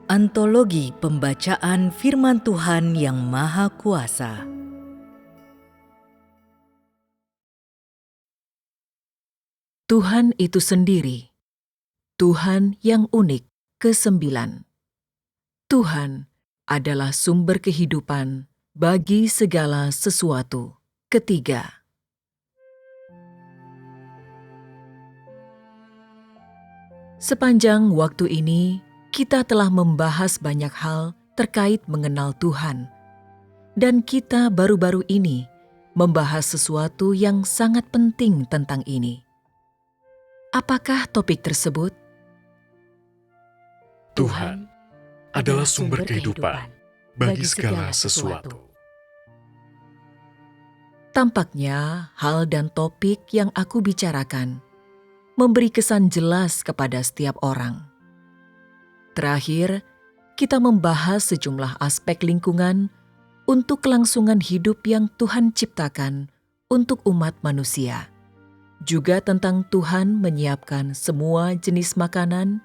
Antologi Pembacaan Firman Tuhan yang Maha Kuasa. Tuhan itu sendiri, Tuhan yang unik, ke-9. Tuhan adalah sumber kehidupan bagi segala sesuatu, ke-3. Sepanjang waktu ini, kita telah membahas banyak hal terkait mengenal Tuhan. Dan kita baru-baru ini membahas sesuatu yang sangat penting tentang ini. Apakah topik tersebut? Tuhan adalah sumber kehidupan bagi segala sesuatu. Tampaknya hal dan topik yang aku bicarakan memberi kesan jelas kepada setiap orang. Terakhir, kita membahas sejumlah aspek lingkungan untuk kelangsungan hidup yang Tuhan ciptakan untuk umat manusia. Juga tentang Tuhan menyiapkan semua jenis makanan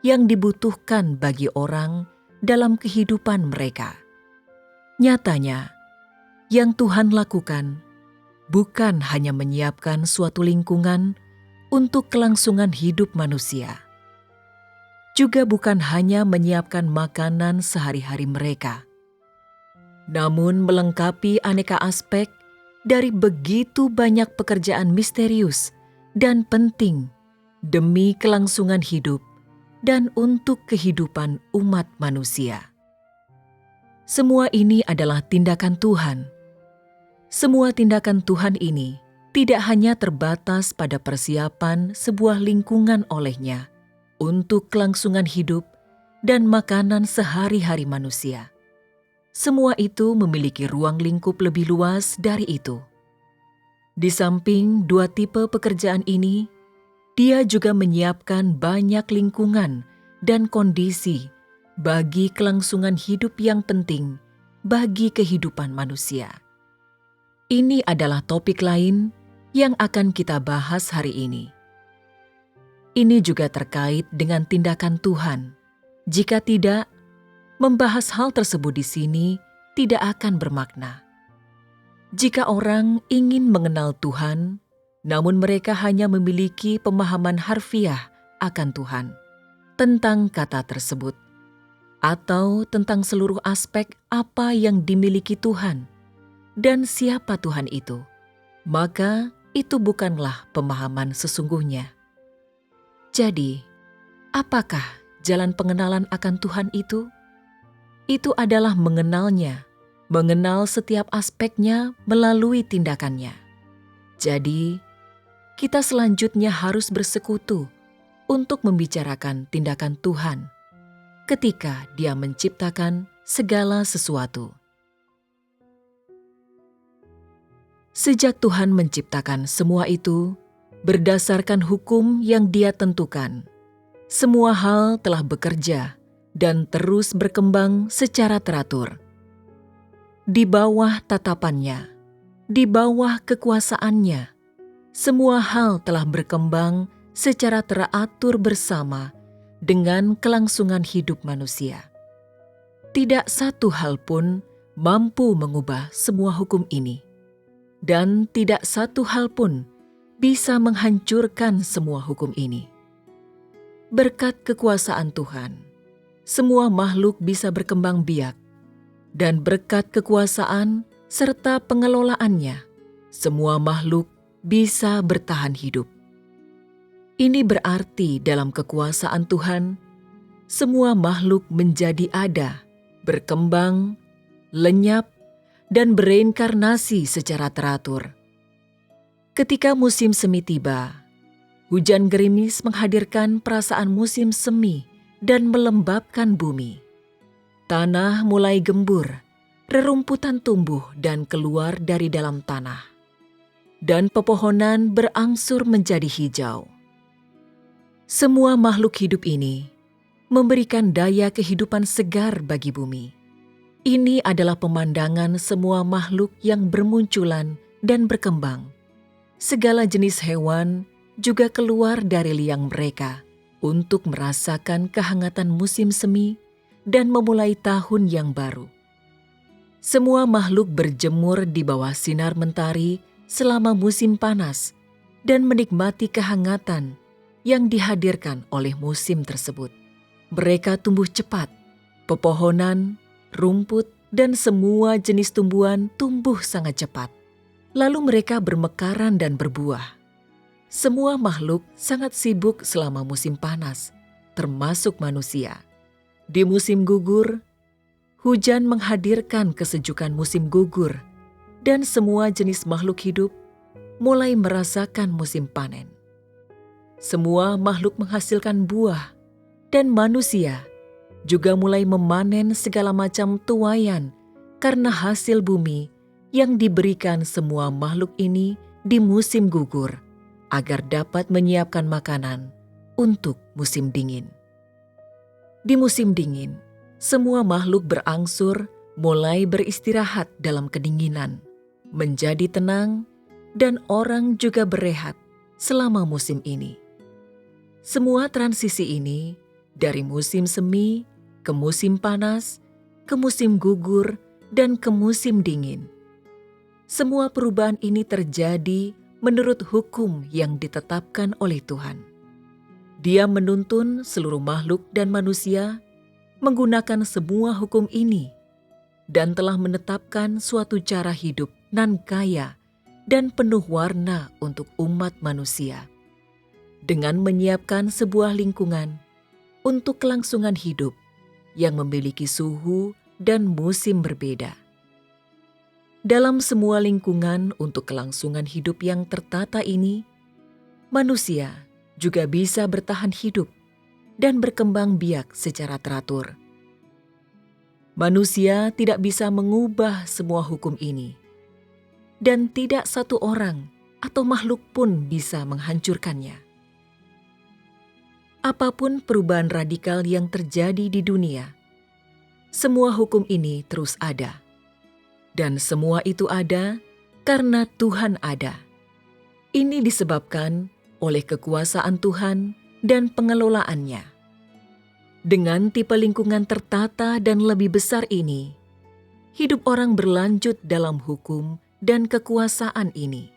yang dibutuhkan bagi orang dalam kehidupan mereka. Nyatanya, yang Tuhan lakukan bukan hanya menyiapkan suatu lingkungan untuk kelangsungan hidup manusia, juga bukan hanya menyiapkan makanan sehari-hari mereka, namun melengkapi aneka aspek dari begitu banyak pekerjaan misterius dan penting demi kelangsungan hidup dan untuk kehidupan umat manusia. Semua ini adalah tindakan Tuhan. Semua tindakan Tuhan ini tidak hanya terbatas pada persiapan sebuah lingkungan olehnya untuk kelangsungan hidup dan makanan sehari-hari manusia. Semua itu memiliki ruang lingkup lebih luas dari itu. Di samping dua tipe pekerjaan ini, Dia juga menyiapkan banyak lingkungan dan kondisi bagi kelangsungan hidup yang penting bagi kehidupan manusia. Ini adalah topik lain yang akan kita bahas hari ini. Ini juga terkait dengan tindakan Tuhan. Jika tidak, membahas hal tersebut di sini tidak akan bermakna. Jika orang ingin mengenal Tuhan, namun mereka hanya memiliki pemahaman harfiah akan Tuhan, tentang kata tersebut, atau tentang seluruh aspek apa yang dimiliki Tuhan, dan siapa Tuhan itu, maka itu bukanlah pemahaman sesungguhnya. Jadi, apakah jalan pengenalan akan Tuhan itu? Itu adalah mengenalnya, mengenal setiap aspeknya melalui tindakannya. Jadi, kita selanjutnya harus bersekutu untuk membicarakan tindakan Tuhan ketika Dia menciptakan segala sesuatu. Sejak Tuhan menciptakan semua itu, berdasarkan hukum yang Dia tentukan, semua hal telah bekerja dan terus berkembang secara teratur. Di bawah tatapannya, di bawah kekuasaannya, semua hal telah berkembang secara teratur bersama dengan kelangsungan hidup manusia. Tidak satu hal pun mampu mengubah semua hukum ini, dan tidak satu hal pun bisa menghancurkan semua hukum ini. Berkat kekuasaan Tuhan, semua makhluk bisa berkembang biak, dan berkat kekuasaan serta pengelolaannya, semua makhluk bisa bertahan hidup. Ini berarti dalam kekuasaan Tuhan, semua makhluk menjadi ada, berkembang, lenyap, dan bereinkarnasi secara teratur. Ketika musim semi tiba, hujan gerimis menghadirkan perasaan musim semi dan melembabkan bumi. Tanah mulai gembur, rerumputan tumbuh dan keluar dari dalam tanah, dan pepohonan berangsur menjadi hijau. Semua makhluk hidup ini memberikan daya kehidupan segar bagi bumi. Ini adalah pemandangan semua makhluk yang bermunculan dan berkembang. Segala jenis hewan juga keluar dari liang mereka untuk merasakan kehangatan musim semi dan memulai tahun yang baru. Semua makhluk berjemur di bawah sinar mentari selama musim panas dan menikmati kehangatan yang dihadirkan oleh musim tersebut. Mereka tumbuh cepat, pepohonan, rumput, dan semua jenis tumbuhan tumbuh sangat cepat. Lalu mereka bermekaran dan berbuah. Semua makhluk sangat sibuk selama musim panas, termasuk manusia. Di musim gugur, hujan menghadirkan kesejukan musim gugur, dan semua jenis makhluk hidup mulai merasakan musim panen. Semua makhluk menghasilkan buah, dan manusia juga mulai memanen segala macam tuaian karena hasil bumi yang diberikan semua makhluk ini di musim gugur, agar dapat menyiapkan makanan untuk musim dingin. Di musim dingin, semua makhluk berangsur mulai beristirahat dalam kedinginan, menjadi tenang, dan orang juga berehat selama musim ini. Semua transisi ini, dari musim semi ke musim panas, ke musim gugur, dan ke musim dingin. Semua perubahan ini terjadi menurut hukum yang ditetapkan oleh Tuhan. Dia menuntun seluruh makhluk dan manusia menggunakan semua hukum ini dan telah menetapkan suatu cara hidup nan kaya dan penuh warna untuk umat manusia, dengan menyiapkan sebuah lingkungan untuk kelangsungan hidup yang memiliki suhu dan musim berbeda. Dalam semua lingkungan untuk kelangsungan hidup yang tertata ini, manusia juga bisa bertahan hidup dan berkembang biak secara teratur. Manusia tidak bisa mengubah semua hukum ini, dan tidak satu orang atau makhluk pun bisa menghancurkannya. Apapun perubahan radikal yang terjadi di dunia, semua hukum ini terus ada. Dan semua itu ada karena Tuhan ada. Ini disebabkan oleh kekuasaan Tuhan dan pengelolaannya. Dengan tipe lingkungan tertata dan lebih besar ini, hidup orang berlanjut dalam hukum dan kekuasaan ini.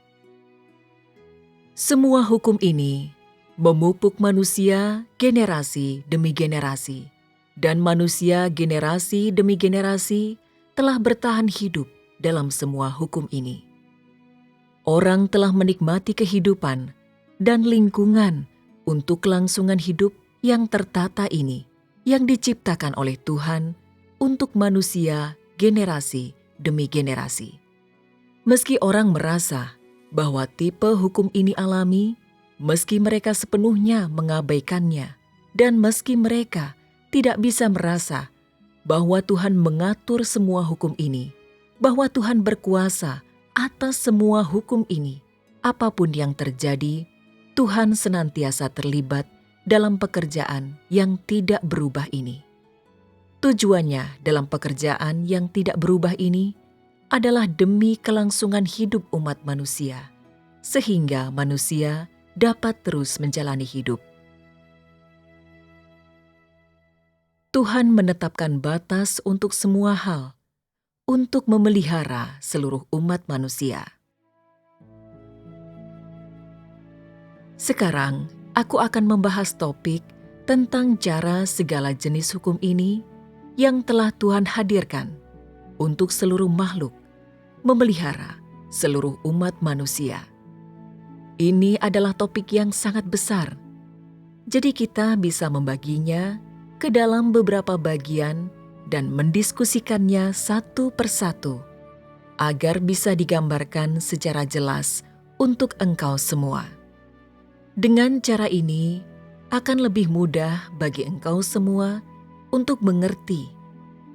Semua hukum ini memupuk manusia generasi demi generasi, dan manusia generasi demi generasi telah bertahan hidup dalam semua hukum ini. Orang telah menikmati kehidupan dan lingkungan untuk kelangsungan hidup yang tertata ini, yang diciptakan oleh Tuhan untuk manusia generasi demi generasi. Meski orang merasa bahwa tipe hukum ini alami, meski mereka sepenuhnya mengabaikannya, dan meski mereka tidak bisa merasa bahwa Tuhan mengatur semua hukum ini, bahwa Tuhan berkuasa atas semua hukum ini, apapun yang terjadi, Tuhan senantiasa terlibat dalam pekerjaan yang tidak berubah ini. Tujuannya dalam pekerjaan yang tidak berubah ini adalah demi kelangsungan hidup umat manusia, sehingga manusia dapat terus menjalani hidup. Tuhan menetapkan batas untuk semua hal, untuk memelihara seluruh umat manusia. Sekarang, aku akan membahas topik tentang cara segala jenis hukum ini yang telah Tuhan hadirkan untuk seluruh makhluk, memelihara seluruh umat manusia. Ini adalah topik yang sangat besar, jadi kita bisa membaginya ke dalam beberapa bagian dan mendiskusikannya satu persatu, agar bisa digambarkan secara jelas untuk engkau semua. Dengan cara ini, akan lebih mudah bagi engkau semua untuk mengerti,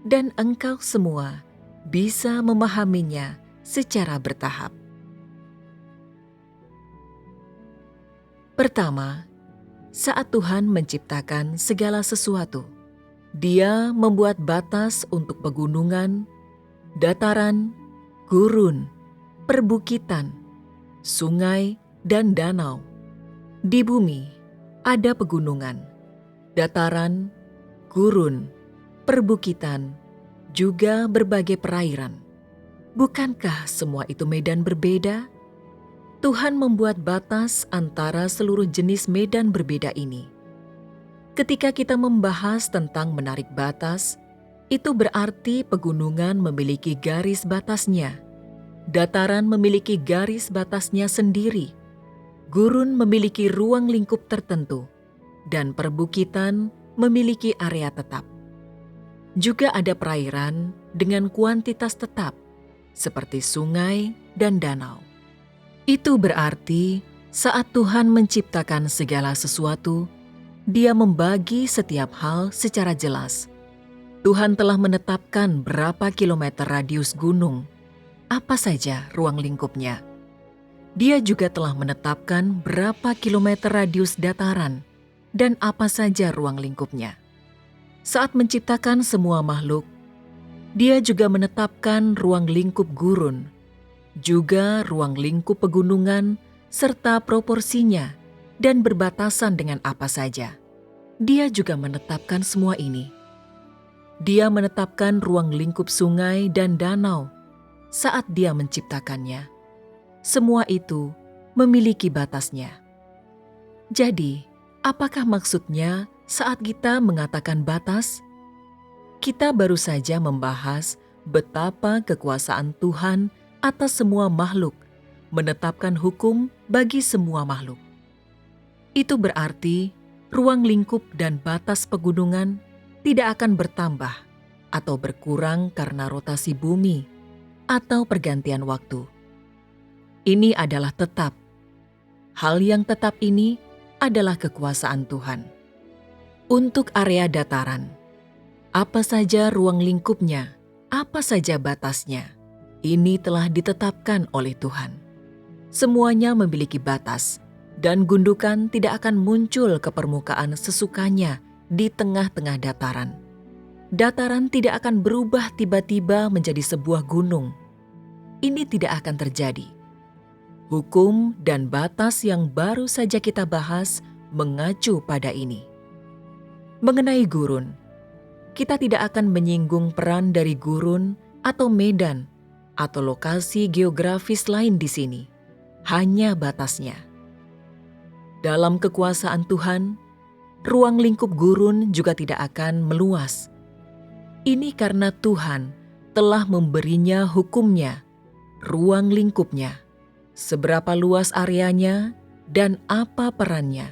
dan engkau semua bisa memahaminya secara bertahap. Pertama, saat Tuhan menciptakan segala sesuatu, Dia membuat batas untuk pegunungan, dataran, gurun, perbukitan, sungai, dan danau. Di bumi ada pegunungan, dataran, gurun, perbukitan, juga berbagai perairan. Bukankah semua itu medan berbeda? Tuhan membuat batas antara seluruh jenis medan berbeda ini. Ketika kita membahas tentang menarik batas, itu berarti pegunungan memiliki garis batasnya, dataran memiliki garis batasnya sendiri, gurun memiliki ruang lingkup tertentu, dan perbukitan memiliki area tetap. Juga ada perairan dengan kuantitas tetap, seperti sungai dan danau. Itu berarti saat Tuhan menciptakan segala sesuatu, Dia membagi setiap hal secara jelas. Tuhan telah menetapkan berapa kilometer radius gunung, apa saja ruang lingkupnya. Dia juga telah menetapkan berapa kilometer radius dataran dan apa saja ruang lingkupnya. Saat menciptakan semua makhluk, Dia juga menetapkan ruang lingkup gurun, juga ruang lingkup pegunungan, serta proporsinya dan berbatasan dengan apa saja. Dia juga menetapkan semua ini. Dia menetapkan ruang lingkup sungai dan danau saat Dia menciptakannya. Semua itu memiliki batasnya. Jadi, apakah maksudnya saat kita mengatakan batas? Kita baru saja membahas betapa kekuasaan Tuhan atas semua makhluk, menetapkan hukum bagi semua makhluk. Itu berarti ruang lingkup dan batas pegunungan tidak akan bertambah atau berkurang karena rotasi bumi atau pergantian waktu. Ini adalah tetap. Hal yang tetap ini adalah kekuasaan Tuhan. Untuk area dataran, apa saja ruang lingkupnya, apa saja batasnya, ini telah ditetapkan oleh Tuhan. Semuanya memiliki batas, dan gundukan tidak akan muncul ke permukaan sesukanya di tengah-tengah dataran. Dataran tidak akan berubah tiba-tiba menjadi sebuah gunung. Ini tidak akan terjadi. Hukum dan batas yang baru saja kita bahas mengacu pada ini. Mengenai gurun, kita tidak akan menyinggung peran dari gurun atau medan atau lokasi geografis lain di sini. Hanya batasnya. Dalam kekuasaan Tuhan, ruang lingkup gurun juga tidak akan meluas. Ini karena Tuhan telah memberinya hukumnya, ruang lingkupnya, seberapa luas areanya dan apa perannya,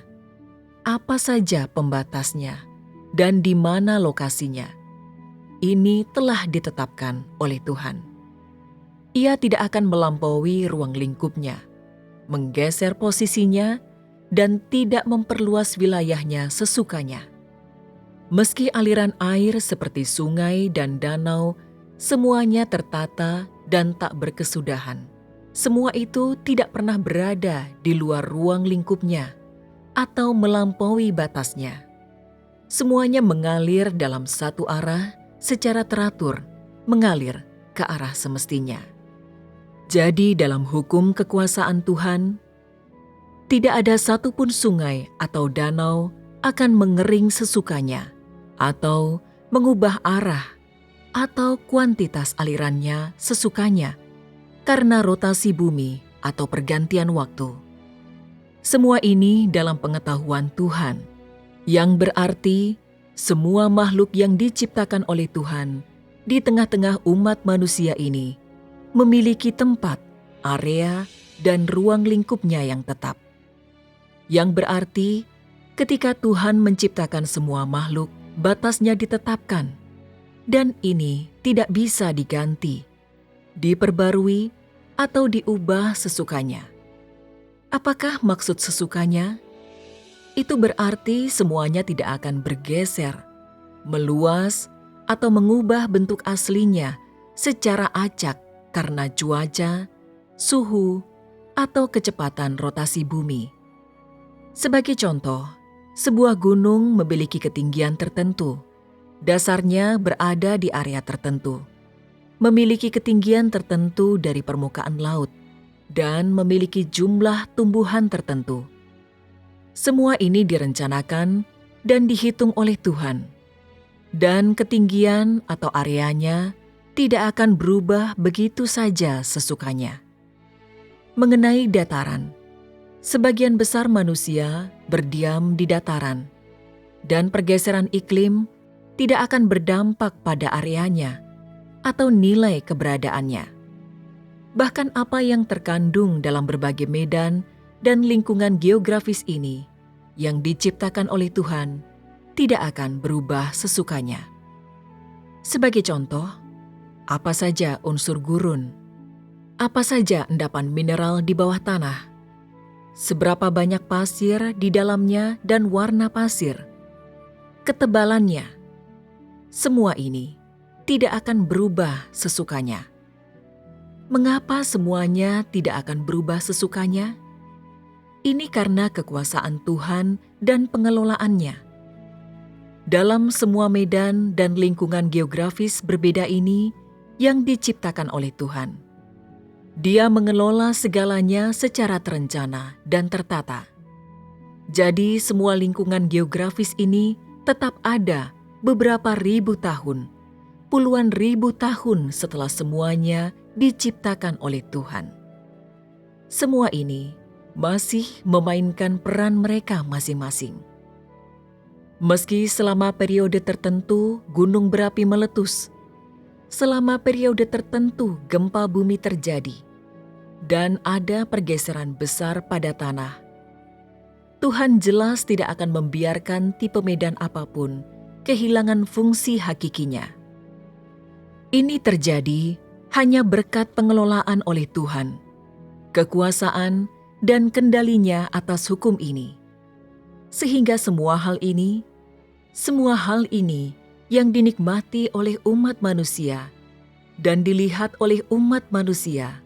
apa saja pembatasnya, dan di mana lokasinya. Ini telah ditetapkan oleh Tuhan. Ia tidak akan melampaui ruang lingkupnya, menggeser posisinya, dan tidak memperluas wilayahnya sesukanya. Meski aliran air seperti sungai dan danau semuanya tertata dan tak berkesudahan, semua itu tidak pernah berada di luar ruang lingkupnya atau melampaui batasnya. Semuanya mengalir dalam satu arah secara teratur, mengalir ke arah semestinya. Jadi dalam hukum kekuasaan Tuhan, tidak ada satupun sungai atau danau akan mengering sesukanya, atau mengubah arah, atau kuantitas alirannya sesukanya, karena rotasi bumi atau pergantian waktu. Semua ini dalam pengetahuan Tuhan, yang berarti semua makhluk yang diciptakan oleh Tuhan di tengah-tengah umat manusia ini memiliki tempat, area, dan ruang lingkupnya yang tetap. Yang berarti ketika Tuhan menciptakan semua makhluk, batasnya ditetapkan, dan ini tidak bisa diganti, diperbarui, atau diubah sesukanya. Apakah maksud sesukanya? Itu berarti semuanya tidak akan bergeser, meluas, atau mengubah bentuk aslinya secara acak karena cuaca, suhu, atau kecepatan rotasi bumi. Sebagai contoh, sebuah gunung memiliki ketinggian tertentu. Dasarnya berada di area tertentu, memiliki ketinggian tertentu dari permukaan laut, dan memiliki jumlah tumbuhan tertentu. Semua ini direncanakan dan dihitung oleh Tuhan. Dan ketinggian atau areanya tidak akan berubah begitu saja sesukanya. Mengenai dataran, sebagian besar manusia berdiam di dataran, dan pergeseran iklim tidak akan berdampak pada areanya atau nilai keberadaannya. Bahkan apa yang terkandung dalam berbagai medan dan lingkungan geografis ini yang diciptakan oleh Tuhan tidak akan berubah sesukanya. Sebagai contoh, apa saja unsur gurun, apa saja endapan mineral di bawah tanah, seberapa banyak pasir di dalamnya dan warna pasir, ketebalannya, semua ini tidak akan berubah sesukanya. Mengapa semuanya tidak akan berubah sesukanya? Ini karena kekuasaan Tuhan dan pengelolaannya. Dalam semua medan dan lingkungan geografis berbeda ini yang diciptakan oleh Tuhan, Dia mengelola segalanya secara terencana dan tertata. Jadi semua lingkungan geografis ini tetap ada beberapa ribu tahun, puluhan ribu tahun setelah semuanya diciptakan oleh Tuhan. Semua ini masih memainkan peran mereka masing-masing. Meski selama periode tertentu gunung berapi meletus, selama periode tertentu gempa bumi terjadi, dan ada pergeseran besar pada tanah, Tuhan jelas tidak akan membiarkan tipe medan apapun kehilangan fungsi hakikinya. Ini terjadi hanya berkat pengelolaan oleh Tuhan, kekuasaan dan kendalinya atas hukum ini. Sehingga semua hal ini yang dinikmati oleh umat manusia dan dilihat oleh umat manusia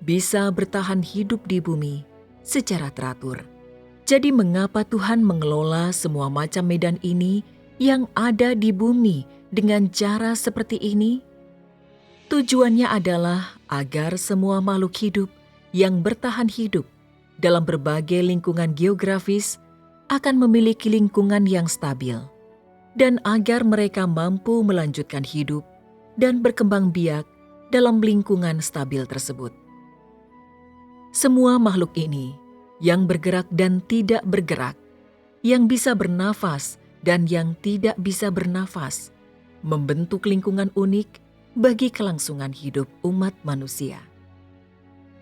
bisa bertahan hidup di bumi secara teratur. Jadi mengapa Tuhan mengelola semua macam medan ini yang ada di bumi dengan cara seperti ini? Tujuannya adalah agar semua makhluk hidup yang bertahan hidup dalam berbagai lingkungan geografis akan memiliki lingkungan yang stabil, dan agar mereka mampu melanjutkan hidup dan berkembang biak dalam lingkungan stabil tersebut. Semua makhluk ini yang bergerak dan tidak bergerak, yang bisa bernafas dan yang tidak bisa bernafas, membentuk lingkungan unik bagi kelangsungan hidup umat manusia.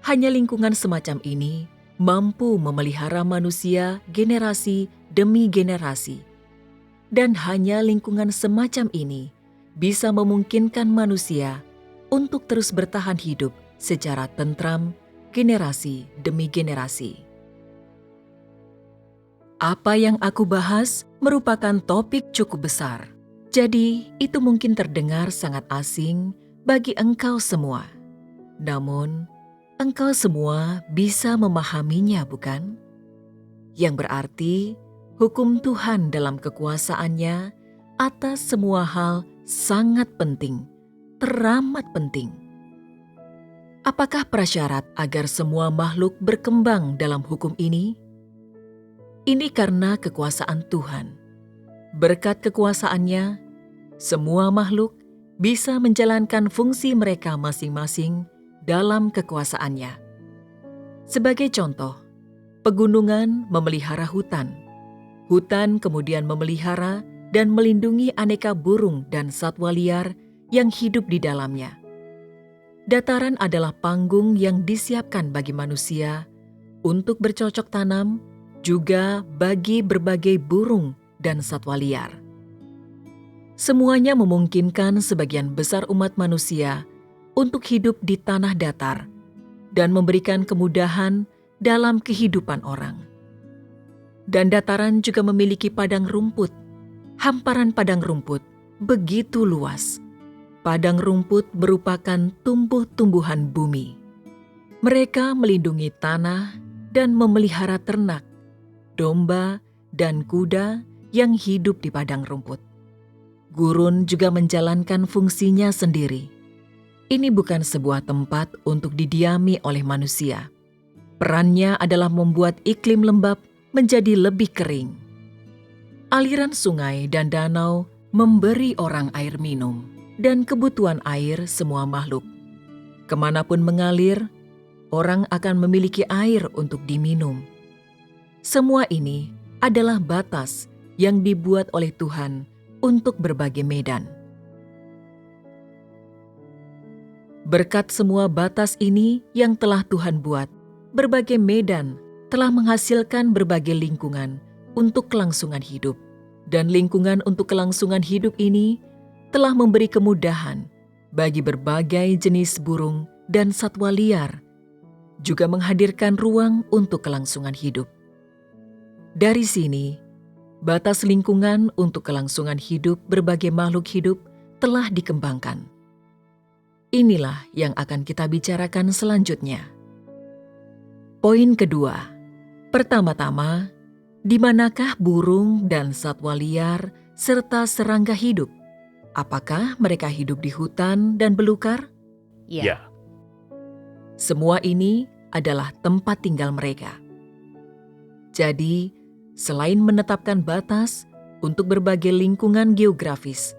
Hanya lingkungan semacam ini mampu memelihara manusia generasi demi generasi. Dan hanya lingkungan semacam ini bisa memungkinkan manusia untuk terus bertahan hidup secara tentram generasi demi generasi. Apa yang aku bahas merupakan topik cukup besar. Jadi, itu mungkin terdengar sangat asing bagi engkau semua. Namun, engkau semua bisa memahaminya, bukan? Yang berarti, hukum Tuhan dalam kekuasaannya atas semua hal sangat penting, teramat penting. Apakah prasyarat agar semua makhluk berkembang dalam hukum ini? Ini karena kekuasaan Tuhan. Berkat kekuasaannya, semua makhluk bisa menjalankan fungsi mereka masing-masing dalam kekuasaannya. Sebagai contoh, pegunungan memelihara hutan. Hutan kemudian memelihara dan melindungi aneka burung dan satwa liar yang hidup di dalamnya. Dataran adalah panggung yang disiapkan bagi manusia untuk bercocok tanam, juga bagi berbagai burung dan satwa liar. Semuanya memungkinkan sebagian besar umat manusia untuk hidup di tanah datar dan memberikan kemudahan dalam kehidupan orang. Dan dataran juga memiliki padang rumput. Hamparan padang rumput begitu luas. Padang rumput merupakan tumbuh-tumbuhan bumi. Mereka melindungi tanah dan memelihara ternak, domba dan kuda yang hidup di padang rumput. Gurun juga menjalankan fungsinya sendiri. Ini bukan sebuah tempat untuk didiami oleh manusia. Perannya adalah membuat iklim lembab menjadi lebih kering. Aliran sungai dan danau memberi orang air minum, dan kebutuhan air semua makhluk. Kemanapun mengalir, orang akan memiliki air untuk diminum. Semua ini adalah batas yang dibuat oleh Tuhan untuk berbagai medan. Berkat semua batas ini yang telah Tuhan buat, berbagai medan telah menghasilkan berbagai lingkungan untuk kelangsungan hidup. Dan lingkungan untuk kelangsungan hidup ini telah memberi kemudahan bagi berbagai jenis burung dan satwa liar, juga menghadirkan ruang untuk kelangsungan hidup. Dari sini, batas lingkungan untuk kelangsungan hidup berbagai makhluk hidup telah dikembangkan. Inilah yang akan kita bicarakan selanjutnya. Poin kedua, pertama-tama, di manakah burung dan satwa liar serta serangga hidup? Apakah mereka hidup di hutan dan belukar? Ya. Semua ini adalah tempat tinggal mereka. Jadi, selain menetapkan batas untuk berbagai lingkungan geografis,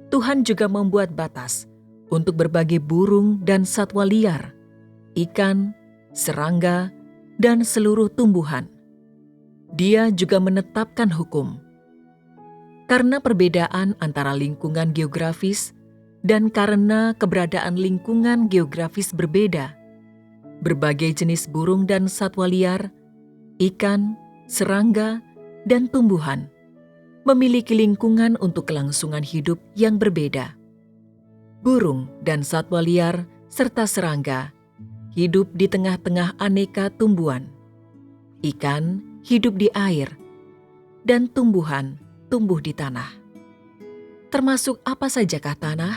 Tuhan juga membuat batas untuk berbagai burung dan satwa liar, ikan, serangga, dan seluruh tumbuhan. Dia juga menetapkan hukum. Karena perbedaan antara lingkungan geografis dan karena keberadaan lingkungan geografis berbeda, berbagai jenis burung dan satwa liar, ikan, serangga, dan tumbuhan memiliki lingkungan untuk kelangsungan hidup yang berbeda. Burung dan satwa liar serta serangga hidup di tengah-tengah aneka tumbuhan. Ikan hidup di air, dan tumbuhan tumbuh di tanah. Termasuk apa sajakah tanah?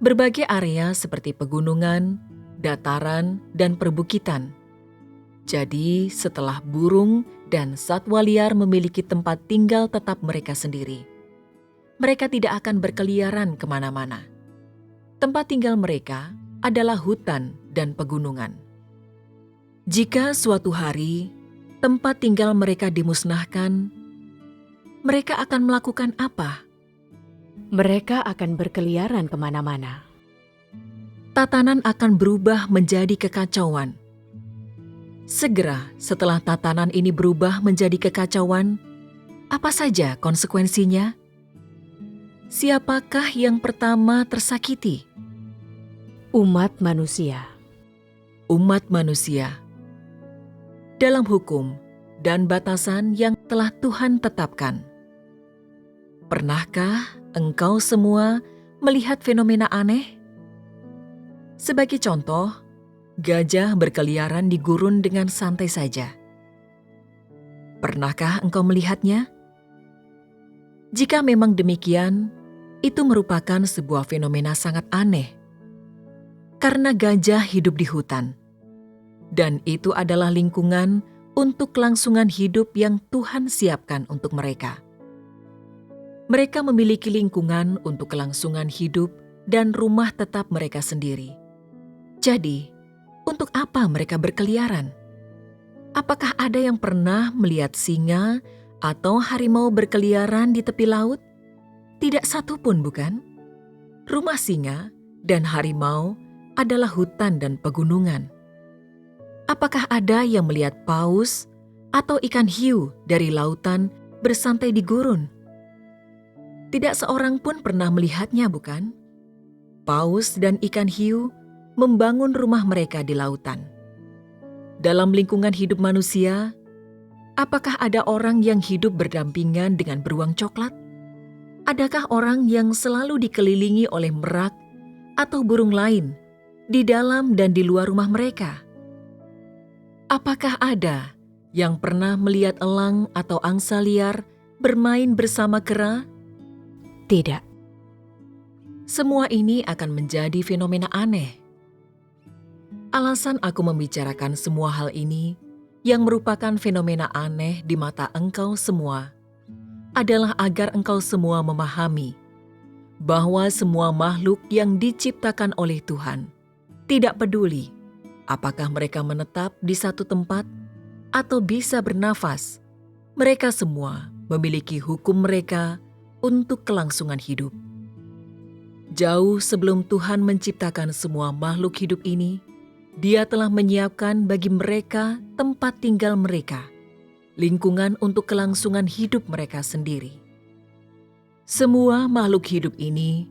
Berbagai area seperti pegunungan, dataran, dan perbukitan. Jadi, setelah burung dan satwa liar memiliki tempat tinggal tetap mereka sendiri, mereka tidak akan berkeliaran kemana-mana. Tempat tinggal mereka adalah hutan dan pegunungan. Jika suatu hari tempat tinggal mereka dimusnahkan, mereka akan melakukan apa? Mereka akan berkeliaran kemana-mana. Tatanan akan berubah menjadi kekacauan. Segera setelah tatanan ini berubah menjadi kekacauan, apa saja konsekuensinya? Siapakah yang pertama tersakiti? Umat manusia. Umat manusia. Dalam hukum dan batasan yang telah Tuhan tetapkan. Pernahkah engkau semua melihat fenomena aneh? Sebagai contoh, gajah berkeliaran di gurun dengan santai saja. Pernahkah engkau melihatnya? Jika memang demikian, itu merupakan sebuah fenomena sangat aneh. Karena gajah hidup di hutan. Dan itu adalah lingkungan untuk kelangsungan hidup yang Tuhan siapkan untuk mereka. Mereka memiliki lingkungan untuk kelangsungan hidup dan rumah tetap mereka sendiri. Jadi, untuk apa mereka berkeliaran? Apakah ada yang pernah melihat singa atau harimau berkeliaran di tepi laut? Tidak satu pun, bukan? Rumah singa dan harimau adalah hutan dan pegunungan. Apakah ada yang melihat paus atau ikan hiu dari lautan bersantai di gurun? Tidak seorang pun pernah melihatnya, bukan? Paus dan ikan hiu membangun rumah mereka di lautan. Dalam lingkungan hidup manusia, apakah ada orang yang hidup berdampingan dengan beruang coklat? Adakah orang yang selalu dikelilingi oleh merak atau burung lain di dalam dan di luar rumah mereka? Apakah ada yang pernah melihat elang atau angsa liar bermain bersama kera? Tidak. Semua ini akan menjadi fenomena aneh. Alasan aku membicarakan semua hal ini yang merupakan fenomena aneh di mata engkau semua adalah agar engkau semua memahami bahwa semua makhluk yang diciptakan oleh Tuhan tidak peduli apakah mereka menetap di satu tempat atau bisa bernafas. Mereka semua memiliki hukum mereka untuk kelangsungan hidup. Jauh sebelum Tuhan menciptakan semua makhluk hidup ini, Dia telah menyiapkan bagi mereka tempat tinggal mereka, lingkungan untuk kelangsungan hidup mereka sendiri. Semua makhluk hidup ini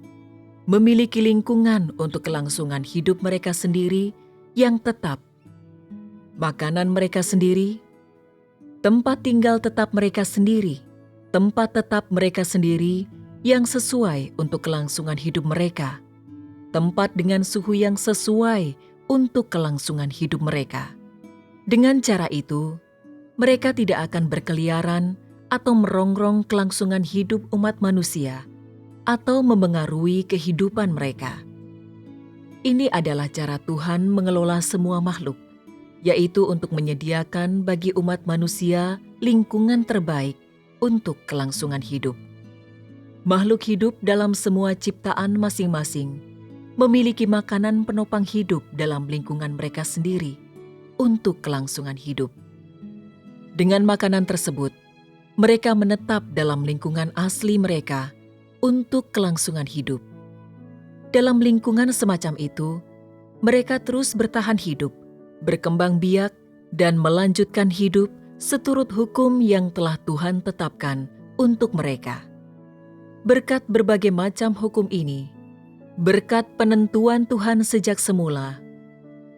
memiliki lingkungan untuk kelangsungan hidup mereka sendiri yang tetap, makanan mereka sendiri, tempat tinggal tetap mereka sendiri, tempat tetap mereka sendiri yang sesuai untuk kelangsungan hidup mereka, tempat dengan suhu yang sesuai untuk kelangsungan hidup mereka. Dengan cara itu, mereka tidak akan berkeliaran atau merongrong kelangsungan hidup umat manusia atau memengaruhi kehidupan mereka. Ini adalah cara Tuhan mengelola semua makhluk, yaitu untuk menyediakan bagi umat manusia lingkungan terbaik untuk kelangsungan hidup. Makhluk hidup dalam semua ciptaan masing-masing memiliki makanan penopang hidup dalam lingkungan mereka sendiri untuk kelangsungan hidup. Dengan makanan tersebut, mereka menetap dalam lingkungan asli mereka untuk kelangsungan hidup. Dalam lingkungan semacam itu, mereka terus bertahan hidup, berkembang biak, dan melanjutkan hidup seturut hukum yang telah Tuhan tetapkan untuk mereka. Berkat berbagai macam hukum ini, berkat penentuan Tuhan sejak semula,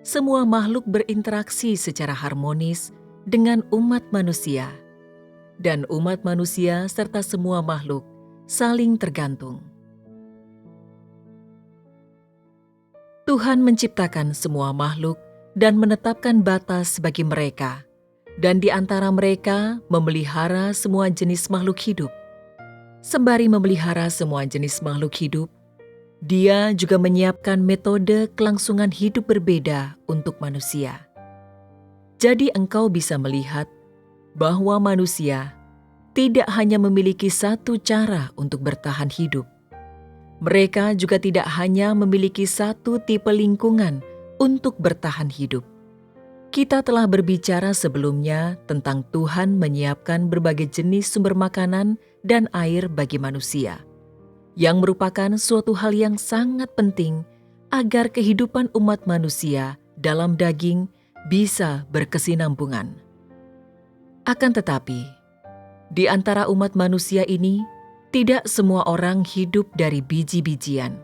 semua makhluk berinteraksi secara harmonis dengan umat manusia, dan umat manusia serta semua makhluk saling tergantung. Tuhan menciptakan semua makhluk dan menetapkan batas bagi mereka, dan di antara mereka memelihara semua jenis makhluk hidup. Sembari memelihara semua jenis makhluk hidup, Dia juga menyiapkan metode kelangsungan hidup berbeda untuk manusia. Jadi engkau bisa melihat bahwa manusia tidak hanya memiliki satu cara untuk bertahan hidup. Mereka juga tidak hanya memiliki satu tipe lingkungan untuk bertahan hidup. Kita telah berbicara sebelumnya tentang Tuhan menyiapkan berbagai jenis sumber makanan dan air bagi manusia, yang merupakan suatu hal yang sangat penting agar kehidupan umat manusia dalam daging bisa berkesinambungan. Akan tetapi, di antara umat manusia ini, tidak semua orang hidup dari biji-bijian.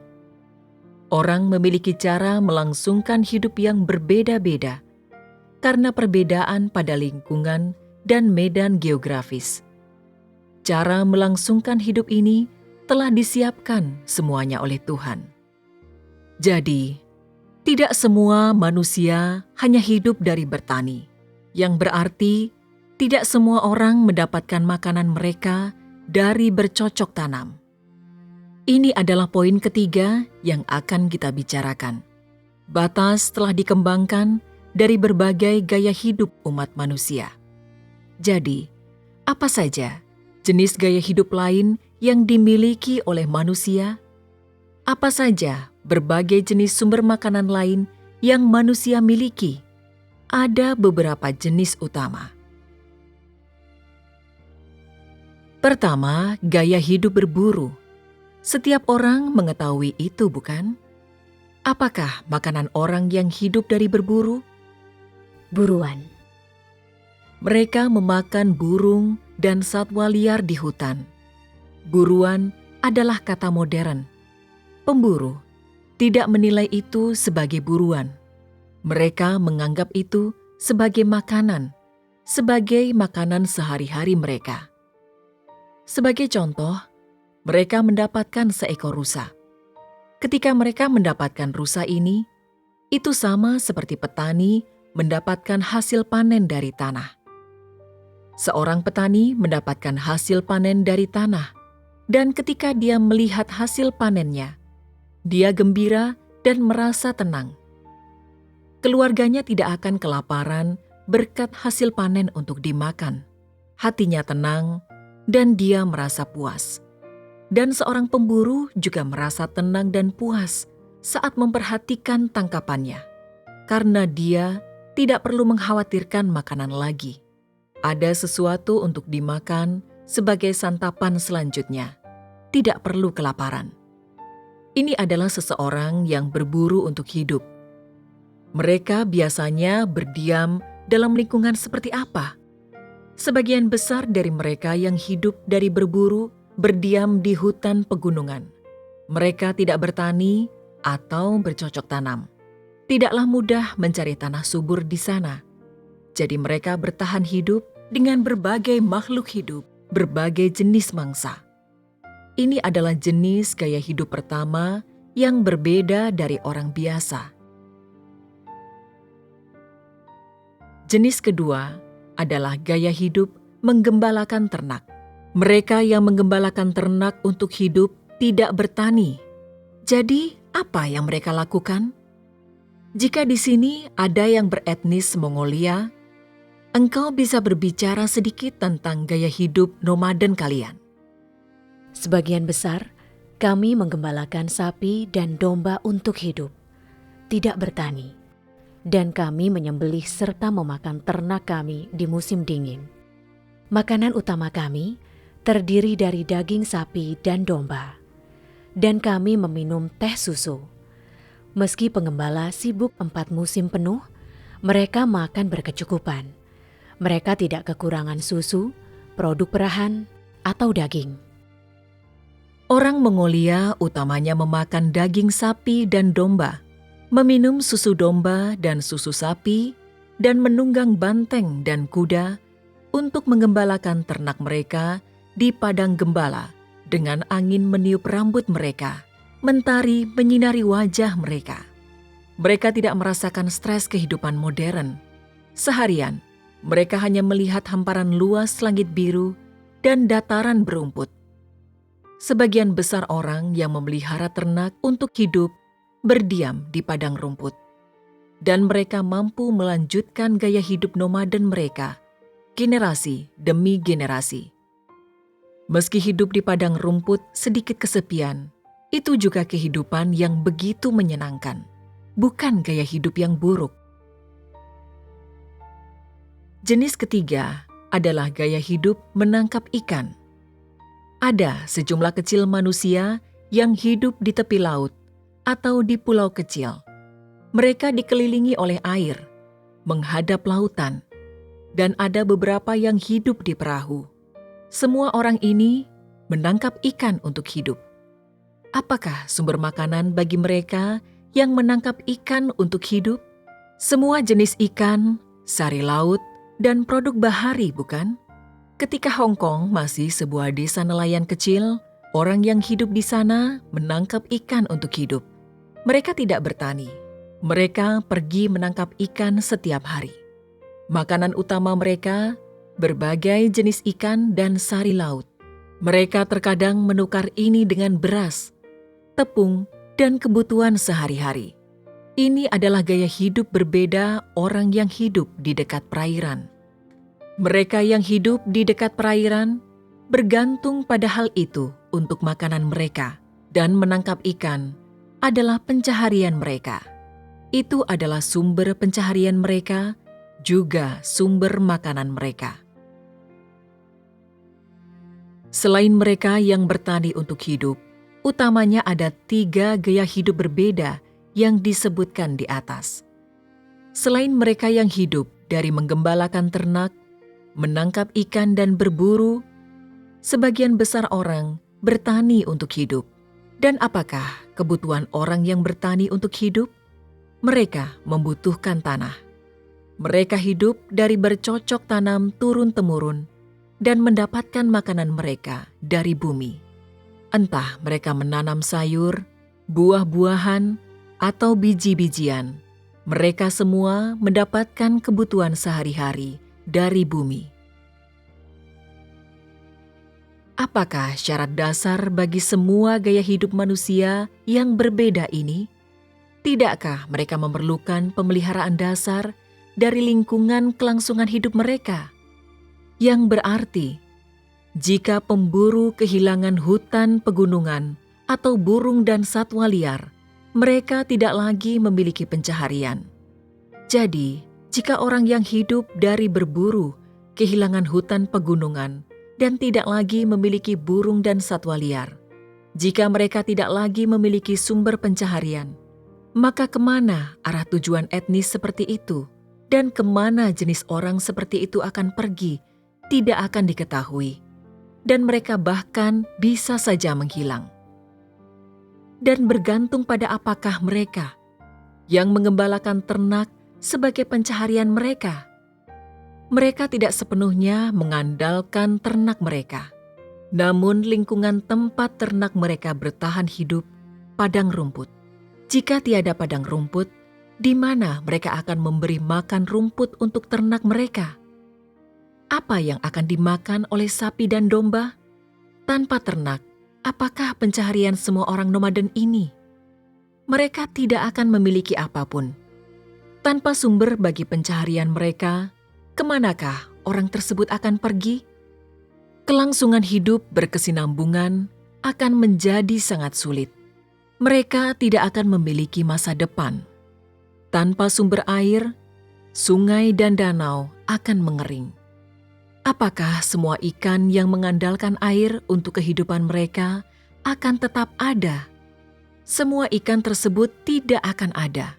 Orang memiliki cara melangsungkan hidup yang berbeda-beda karena perbedaan pada lingkungan dan medan geografis. Cara melangsungkan hidup ini telah disiapkan semuanya oleh Tuhan. Jadi, tidak semua manusia hanya hidup dari bertani, yang berarti tidak semua orang mendapatkan makanan mereka dari bercocok tanam. Ini adalah poin ketiga yang akan kita bicarakan. Batas telah dikembangkan dari berbagai gaya hidup umat manusia. Jadi, apa saja jenis gaya hidup lain yang dimiliki oleh manusia? Apa saja berbagai jenis sumber makanan lain yang manusia miliki? Ada beberapa jenis utama. Pertama, gaya hidup berburu. Setiap orang mengetahui itu, bukan? Apakah makanan orang yang hidup dari berburu? Buruan. Mereka memakan burung dan satwa liar di hutan. Buruan adalah kata modern. Pemburu tidak menilai itu sebagai buruan. Mereka menganggap itu sebagai makanan sehari-hari mereka. Sebagai contoh, mereka mendapatkan seekor rusa. Ketika mereka mendapatkan rusa ini, itu sama seperti petani mendapatkan hasil panen dari tanah. Seorang petani mendapatkan hasil panen dari tanah, dan ketika dia melihat hasil panennya, dia gembira dan merasa tenang. Keluarganya tidak akan kelaparan berkat hasil panen untuk dimakan. Hatinya tenang, dan dia merasa puas. Dan seorang pemburu juga merasa tenang dan puas saat memperhatikan tangkapannya, karena dia tidak perlu mengkhawatirkan makanan lagi. Ada sesuatu untuk dimakan sebagai santapan selanjutnya. tidak perlu kelaparan. Ini adalah seseorang yang berburu untuk hidup. Mereka biasanya berdiam dalam lingkungan seperti apa? Sebagian besar dari mereka yang hidup dari berburu berdiam di hutan pegunungan. Mereka tidak bertani atau bercocok tanam. Tidaklah mudah mencari tanah subur di sana. Jadi mereka bertahan hidup dengan berbagai makhluk hidup, berbagai jenis mangsa. Ini adalah jenis gaya hidup pertama yang berbeda dari orang biasa. Jenis kedua adalah gaya hidup menggembalakan ternak. Mereka yang menggembalakan ternak untuk hidup tidak bertani. Jadi, apa yang mereka lakukan? Jika di sini ada yang beretnis Mongolia, engkau bisa berbicara sedikit tentang gaya hidup nomaden kalian. Sebagian besar kami menggembalakan sapi dan domba untuk hidup, tidak bertani, dan kami menyembelih serta memakan ternak kami di musim dingin. Makanan utama kami terdiri dari daging sapi dan domba, dan kami meminum teh susu. Meski pengembala sibuk 4 musim penuh, mereka makan berkecukupan. Mereka tidak kekurangan susu, produk perahan, atau daging. Orang Mongolia utamanya memakan daging sapi dan domba, meminum susu domba dan susu sapi, dan menunggang banteng dan kuda untuk menggembalakan ternak mereka di padang gembala dengan angin meniup rambut mereka, mentari menyinari wajah mereka. Mereka tidak merasakan stres kehidupan modern. Seharian, mereka hanya melihat hamparan luas langit biru dan dataran berumput. Sebagian besar orang yang memelihara ternak untuk hidup berdiam di padang rumput. Dan mereka mampu melanjutkan gaya hidup nomaden mereka, generasi demi generasi. Meski hidup di padang rumput sedikit kesepian, itu juga kehidupan yang begitu menyenangkan, bukan gaya hidup yang buruk. Jenis ketiga adalah gaya hidup menangkap ikan. Ada sejumlah kecil manusia yang hidup di tepi laut atau di pulau kecil. Mereka dikelilingi oleh air, menghadap lautan, dan ada beberapa yang hidup di perahu. Semua orang ini menangkap ikan untuk hidup. Apakah sumber makanan bagi mereka yang menangkap ikan untuk hidup? Semua jenis ikan, sari laut, dan produk bahari, bukan? Ketika Hong Kong masih sebuah desa nelayan kecil, orang yang hidup di sana menangkap ikan untuk hidup. Mereka tidak bertani. Mereka pergi menangkap ikan setiap hari. Makanan utama mereka berbagai jenis ikan dan sari laut. Mereka terkadang menukar ini dengan beras, tepung, dan kebutuhan sehari-hari. Ini adalah gaya hidup berbeda orang yang hidup di dekat perairan. Mereka yang hidup di dekat perairan bergantung pada hal itu untuk makanan mereka, dan menangkap ikan adalah pencaharian mereka. Itu adalah sumber pencaharian mereka, juga sumber makanan mereka. Selain mereka yang bertani untuk hidup, utamanya ada 3 gaya hidup berbeda yang disebutkan di atas. Selain mereka yang hidup dari menggembalakan ternak, menangkap ikan dan berburu, sebagian besar orang bertani untuk hidup. Dan apakah kebutuhan orang yang bertani untuk hidup? Mereka membutuhkan tanah. Mereka hidup dari bercocok tanam turun-temurun dan mendapatkan makanan mereka dari bumi. Entah mereka menanam sayur, buah-buahan, atau biji-bijian, mereka semua mendapatkan kebutuhan sehari-hari dari bumi. Apakah syarat dasar bagi semua gaya hidup manusia yang berbeda ini? Tidakkah mereka memerlukan pemeliharaan dasar dari lingkungan kelangsungan hidup mereka? Yang berarti, jika pemburu kehilangan hutan pegunungan atau burung dan satwa liar, mereka tidak lagi memiliki pencaharian. Jadi, jika orang yang hidup dari berburu kehilangan hutan pegunungan dan tidak lagi memiliki burung dan satwa liar, Jika mereka tidak lagi memiliki sumber pencaharian, maka kemana arah tujuan etnis seperti itu dan kemana jenis orang seperti itu akan pergi tidak akan diketahui, dan mereka bahkan bisa saja menghilang. Dan bergantung pada apakah mereka yang mengembalakan ternak sebagai pencaharian mereka. Mereka tidak sepenuhnya mengandalkan ternak mereka, namun lingkungan tempat ternak mereka bertahan hidup, padang rumput. Jika tiada padang rumput, di mana mereka akan memberi makan rumput untuk ternak mereka? Apa yang akan dimakan oleh sapi dan domba? Tanpa ternak, apakah pencaharian semua orang nomaden ini? Mereka tidak akan memiliki apapun. Tanpa sumber bagi pencaharian mereka, kemanakah orang tersebut akan pergi? Kelangsungan hidup berkesinambungan akan menjadi sangat sulit. Mereka tidak akan memiliki masa depan. Tanpa sumber air, sungai dan danau akan mengering. Apakah semua ikan yang mengandalkan air untuk kehidupan mereka akan tetap ada? Semua ikan tersebut tidak akan ada.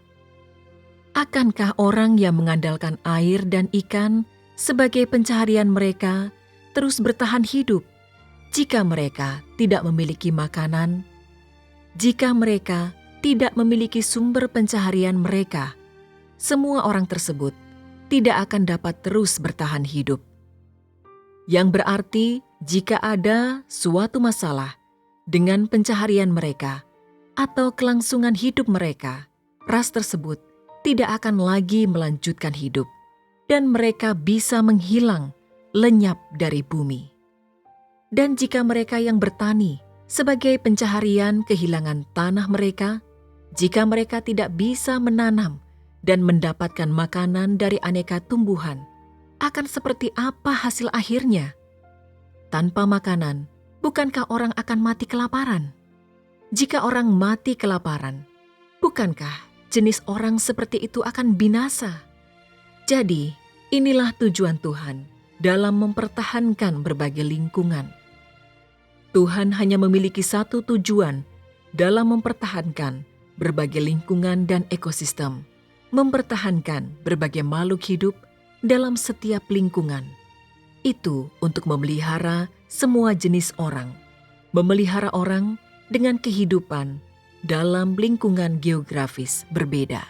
Akankah orang yang mengandalkan air dan ikan sebagai pencaharian mereka terus bertahan hidup jika mereka tidak memiliki makanan? Jika mereka tidak memiliki sumber pencaharian mereka, semua orang tersebut tidak akan dapat terus bertahan hidup. Yang berarti jika ada suatu masalah dengan pencaharian mereka atau kelangsungan hidup mereka, ras tersebut tidak akan lagi melanjutkan hidup dan mereka bisa menghilang, lenyap dari bumi. Dan jika mereka yang bertani sebagai pencaharian kehilangan tanah mereka, jika mereka tidak bisa menanam dan mendapatkan makanan dari aneka tumbuhan, akan seperti apa hasil akhirnya? Tanpa makanan, bukankah orang akan mati kelaparan? Jika orang mati kelaparan, bukankah jenis orang seperti itu akan binasa? Jadi, inilah tujuan Tuhan dalam mempertahankan berbagai lingkungan. Tuhan hanya memiliki satu tujuan dalam mempertahankan berbagai lingkungan dan ekosistem, mempertahankan berbagai makhluk hidup dalam setiap lingkungan. Itu untuk memelihara semua jenis orang, memelihara orang dengan kehidupan dalam lingkungan geografis berbeda.